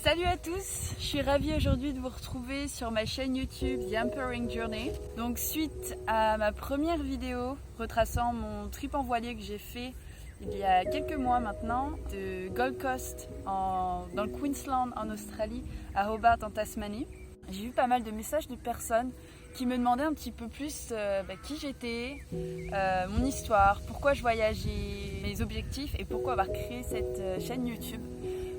Salut à tous, je suis ravie aujourd'hui de vous retrouver sur ma chaîne YouTube The Empowering Journey. Donc suite à ma première vidéo retraçant mon trip en voilier que j'ai fait il y a quelques mois maintenant, de Gold Coast dans le Queensland en Australie à Hobart en Tasmanie, j'ai eu pas mal de messages de personnes qui me demandaient un petit peu plus qui j'étais, mon histoire, pourquoi je voyageais, mes objectifs et pourquoi avoir créé cette chaîne YouTube.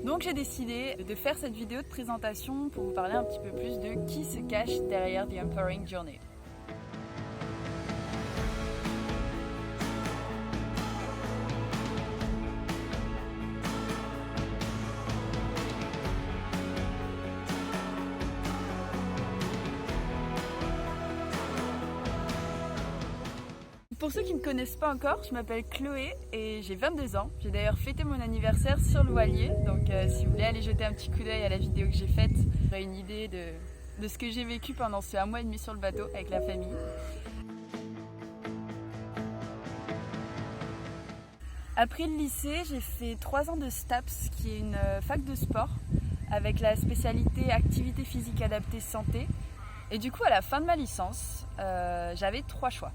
Donc j'ai décidé de faire cette vidéo de présentation pour vous parler un petit peu plus de qui se cache derrière The Empowering Journey. Pour ceux qui ne me connaissent pas encore, je m'appelle Chloé et j'ai 22 ans. J'ai d'ailleurs fêté mon anniversaire sur le voilier, donc si vous voulez aller jeter un petit coup d'œil à la vidéo que j'ai faite, vous aurez une idée de ce que j'ai vécu pendant ce 1 mois et demi sur le bateau avec la famille. Après le lycée, j'ai fait 3 ans de STAPS, qui est une fac de sport, avec la spécialité activité physique adaptée santé. Et du coup, à la fin de ma licence, j'avais 3 choix.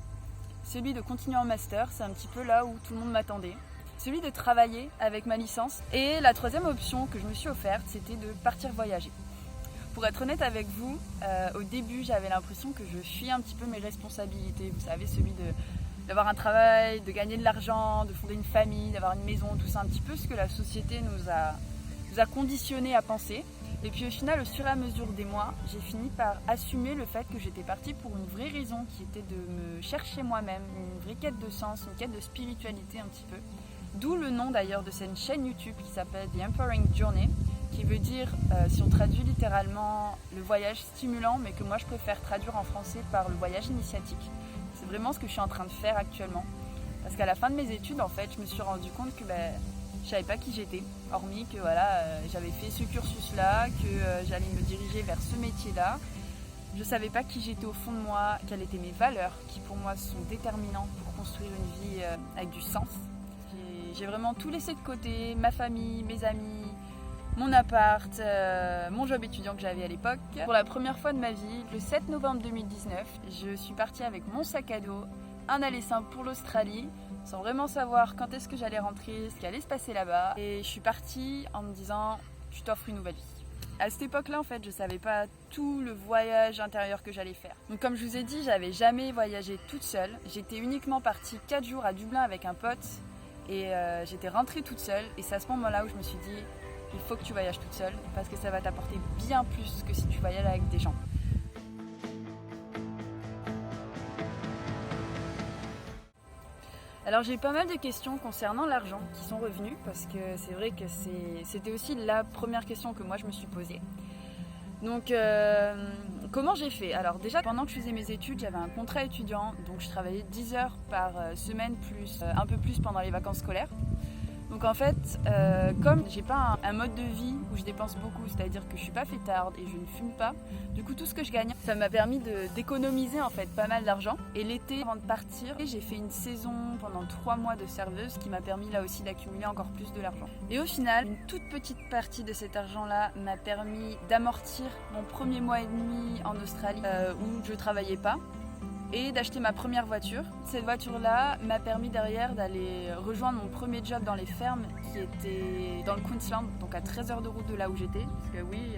Celui de continuer en master, c'est un petit peu là où tout le monde m'attendait. Celui de travailler avec ma licence. Et la troisième option que je me suis offerte, c'était de partir voyager. Pour être honnête avec vous, au début, j'avais l'impression que je fuyais un petit peu mes responsabilités. Vous savez, celui d'avoir un travail, de gagner de l'argent, de fonder une famille, d'avoir une maison, tout ça, un petit peu ce que la société nous a conditionnés à penser. Et puis au final, au fur et à mesure des mois, j'ai fini par assumer le fait que j'étais partie pour une vraie raison qui était de me chercher moi-même, une vraie quête de sens, une quête de spiritualité un petit peu. D'où le nom d'ailleurs de cette chaîne YouTube qui s'appelle The Empowering Journey, qui veut dire, si on traduit littéralement, le voyage stimulant, mais que moi je préfère traduire en français par le voyage initiatique. C'est vraiment ce que je suis en train de faire actuellement. Parce qu'à la fin de mes études, en fait, je me suis rendu compte que je savais pas qui j'étais, hormis que j'avais fait ce cursus-là, que j'allais me diriger vers ce métier-là. Je savais pas qui j'étais au fond de moi, quelles étaient mes valeurs, qui pour moi sont déterminantes pour construire une vie avec du sens. J'ai vraiment tout laissé de côté, ma famille, mes amis, mon appart, mon job étudiant que j'avais à l'époque. Pour la première fois de ma vie, le 7 novembre 2019, je suis partie avec mon sac à dos, un aller simple pour l'Australie, sans vraiment savoir quand est-ce que j'allais rentrer, ce qui allait se passer là-bas. Et je suis partie en me disant, tu t'offres une nouvelle vie. À cette époque-là, en fait, je savais pas tout le voyage intérieur que j'allais faire. Donc comme je vous ai dit, j'avais jamais voyagé toute seule. J'étais uniquement partie 4 jours à Dublin avec un pote et j'étais rentrée toute seule. Et c'est à ce moment-là où je me suis dit, il faut que tu voyages toute seule parce que ça va t'apporter bien plus que si tu voyages avec des gens. Alors j'ai eu pas mal de questions concernant l'argent qui sont revenues parce que c'est vrai que c'était aussi la première question que moi je me suis posée. Donc comment j'ai fait? Alors déjà pendant que je faisais mes études, j'avais un contrat étudiant, donc je travaillais 10 heures par semaine plus un peu plus pendant les vacances scolaires. Donc en fait, comme j'ai pas un mode de vie où je dépense beaucoup, c'est-à-dire que je suis pas fêtarde et je ne fume pas, du coup tout ce que je gagne, ça m'a permis d'économiser en fait pas mal d'argent. Et l'été, avant de partir, j'ai fait une saison pendant 3 mois de serveuse qui m'a permis là aussi d'accumuler encore plus de l'argent. Et au final, une toute petite partie de cet argent-là m'a permis d'amortir mon premier mois et demi en Australie où je travaillais pas. Et d'acheter ma première voiture. Cette voiture-là m'a permis derrière d'aller rejoindre mon premier job dans les fermes qui était dans le Queensland, donc à 13 heures de route de là où j'étais. Parce que oui,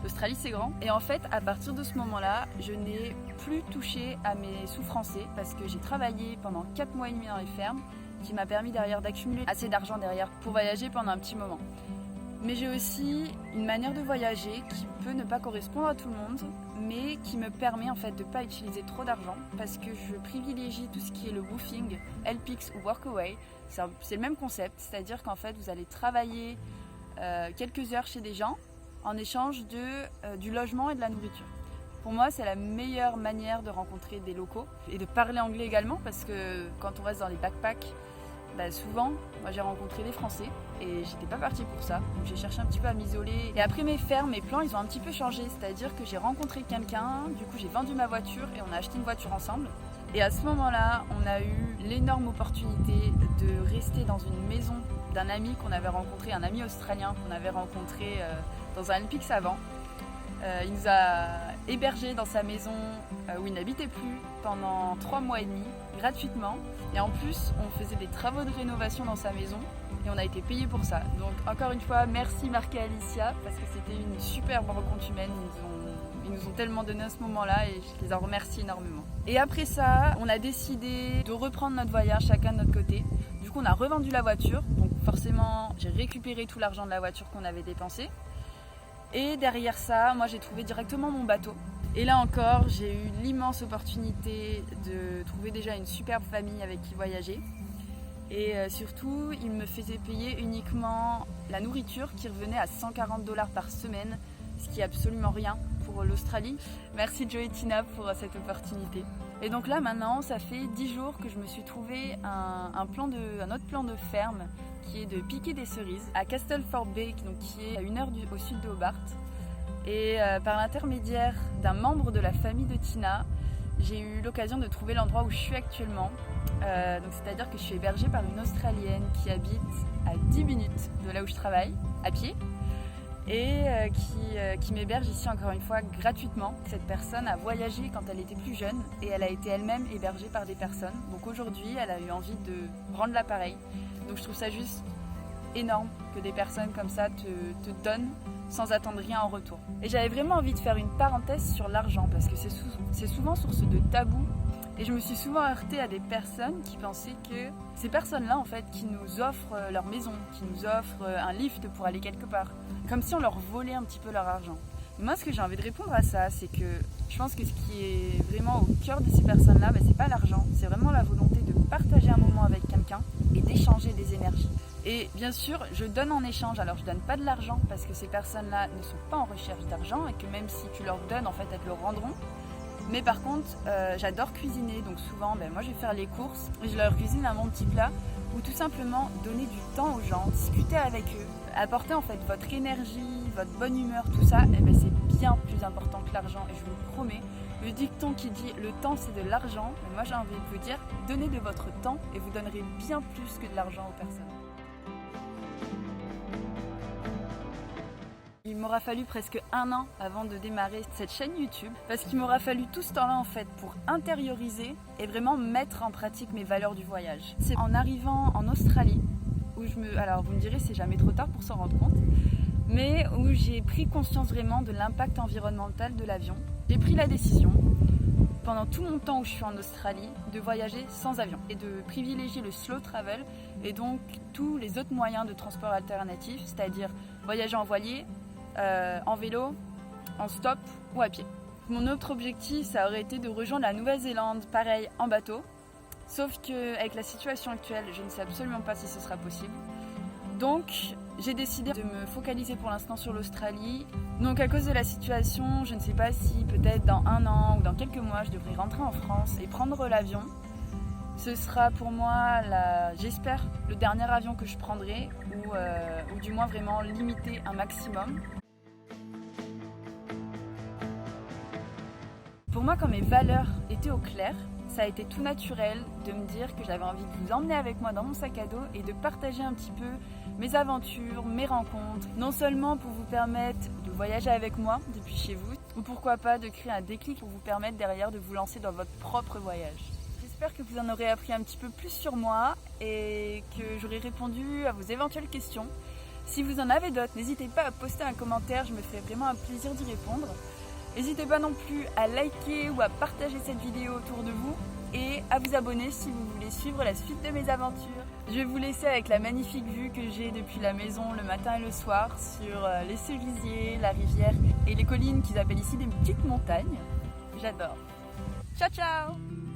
l'Australie c'est grand. Et en fait, à partir de ce moment-là, je n'ai plus touché à mes sous français parce que j'ai travaillé pendant 4 mois et demi dans les fermes qui m'a permis derrière d'accumuler assez d'argent derrière pour voyager pendant un petit moment. Mais j'ai aussi une manière de voyager qui peut ne pas correspondre à tout le monde, mais qui me permet en fait de ne pas utiliser trop d'argent parce que je privilégie tout ce qui est le woofing, LPX ou Workaway. C'est le même concept, c'est-à-dire qu'en fait vous allez travailler quelques heures chez des gens en échange du logement et de la nourriture. Pour moi, c'est la meilleure manière de rencontrer des locaux et de parler anglais également parce que quand on reste dans les backpacks, souvent, moi j'ai rencontré des Français et j'étais pas partie pour ça. Donc j'ai cherché un petit peu à m'isoler. Et après mes fermes, mes plans, ils ont un petit peu changé. C'est-à-dire que j'ai rencontré quelqu'un, du coup j'ai vendu ma voiture et on a acheté une voiture ensemble. Et à ce moment-là, on a eu l'énorme opportunité de rester dans une maison d'un ami qu'on avait rencontré, un ami australien qu'on avait rencontré dans un Alpix avant. Il nous a hébergés dans sa maison où il n'habitait plus pendant 3 mois et demi, gratuitement. Et en plus, on faisait des travaux de rénovation dans sa maison et on a été payés pour ça. Donc encore une fois, merci Marc et Alicia parce que c'était une superbe rencontre humaine. Ils nous ont tellement donné à ce moment-là et je les en remercie énormément. Et après ça, on a décidé de reprendre notre voyage chacun de notre côté. Du coup, on a revendu la voiture. Donc forcément, j'ai récupéré tout l'argent de la voiture qu'on avait dépensé. Et derrière ça, moi j'ai trouvé directement mon bateau. Et là encore, j'ai eu l'immense opportunité de trouver déjà une superbe famille avec qui voyager. Et surtout, ils me faisaient payer uniquement la nourriture qui revenait à 140 $ par semaine, ce qui est absolument rien pour l'Australie. Merci Joe et Tina pour cette opportunité. Et donc là maintenant, ça fait 10 jours que je me suis trouvé un autre plan de ferme qui est de piquer des cerises à Castleford Bay, donc qui est à 1 heure au sud de Hobart. Et par l'intermédiaire d'un membre de la famille de Tina, j'ai eu l'occasion de trouver l'endroit où je suis actuellement. Donc c'est-à-dire que je suis hébergée par une Australienne qui habite à 10 minutes de là où je travaille, à pied, et qui m'héberge ici encore une fois gratuitement. Cette personne a voyagé quand elle était plus jeune et elle a été elle-même hébergée par des personnes. Donc aujourd'hui, elle a eu envie de rendre l'appareil. Donc je trouve ça juste énorme que des personnes comme ça te donnent sans attendre rien en retour. Et j'avais vraiment envie de faire une parenthèse sur l'argent parce que c'est souvent source de tabou. Et je me suis souvent heurtée à des personnes qui pensaient que ces personnes-là, en fait, qui nous offrent leur maison, qui nous offrent un lift pour aller quelque part, comme si on leur volait un petit peu leur argent. Et moi, ce que j'ai envie de répondre à ça, c'est que je pense que ce qui est vraiment au cœur de ces personnes-là, c'est pas l'argent, c'est vraiment la volonté de partager un moment avec quelqu'un et d'échanger des énergies. Et bien sûr, je donne en échange, alors je donne pas de l'argent parce que ces personnes-là ne sont pas en recherche d'argent et que même si tu leur donnes, en fait, elles te le rendront. Mais par contre, j'adore cuisiner, donc souvent, moi je vais faire les courses et je leur cuisine un bon petit plat ou tout simplement donner du temps aux gens, discuter avec eux, apporter en fait votre énergie, votre bonne humeur, tout ça, c'est bien plus important que l'argent et je vous le promets. Le dicton qui dit « le temps c'est de l'argent », moi j'ai envie de vous dire « donnez de votre temps et vous donnerez bien plus que de l'argent aux personnes ». Il m'aura fallu presque 1 an avant de démarrer cette chaîne YouTube parce qu'il m'aura fallu tout ce temps-là en fait pour intérioriser et vraiment mettre en pratique mes valeurs du voyage. C'est en arrivant en Australie où alors vous me direz c'est jamais trop tard pour s'en rendre compte, mais où j'ai pris conscience vraiment de l'impact environnemental de l'avion. J'ai pris la décision pendant tout mon temps où je suis en Australie de voyager sans avion et de privilégier le slow travel et donc tous les autres moyens de transport alternatifs, c'est-à-dire voyager en voilier, en vélo, en stop ou à pied. Mon autre objectif, ça aurait été de rejoindre la Nouvelle-Zélande, pareil, en bateau. Sauf qu'avec la situation actuelle, je ne sais absolument pas si ce sera possible. Donc, j'ai décidé de me focaliser pour l'instant sur l'Australie. Donc, à cause de la situation, je ne sais pas si peut-être dans 1 an ou dans quelques mois, je devrais rentrer en France et prendre l'avion. Ce sera pour moi, j'espère, le dernier avion que je prendrai ou du moins vraiment limiter un maximum. Pour moi, quand mes valeurs étaient au clair, ça a été tout naturel de me dire que j'avais envie de vous emmener avec moi dans mon sac à dos et de partager un petit peu mes aventures, mes rencontres, non seulement pour vous permettre de voyager avec moi depuis chez vous, ou pourquoi pas de créer un déclic pour vous permettre derrière de vous lancer dans votre propre voyage. J'espère que vous en aurez appris un petit peu plus sur moi et que j'aurai répondu à vos éventuelles questions. Si vous en avez d'autres, n'hésitez pas à poster un commentaire, je me ferai vraiment un plaisir d'y répondre. N'hésitez pas non plus à liker ou à partager cette vidéo autour de vous et à vous abonner si vous voulez suivre la suite de mes aventures. Je vais vous laisser avec la magnifique vue que j'ai depuis la maison le matin et le soir sur les cerisiers, la rivière et les collines qu'ils appellent ici des petites montagnes. J'adore. Ciao ciao!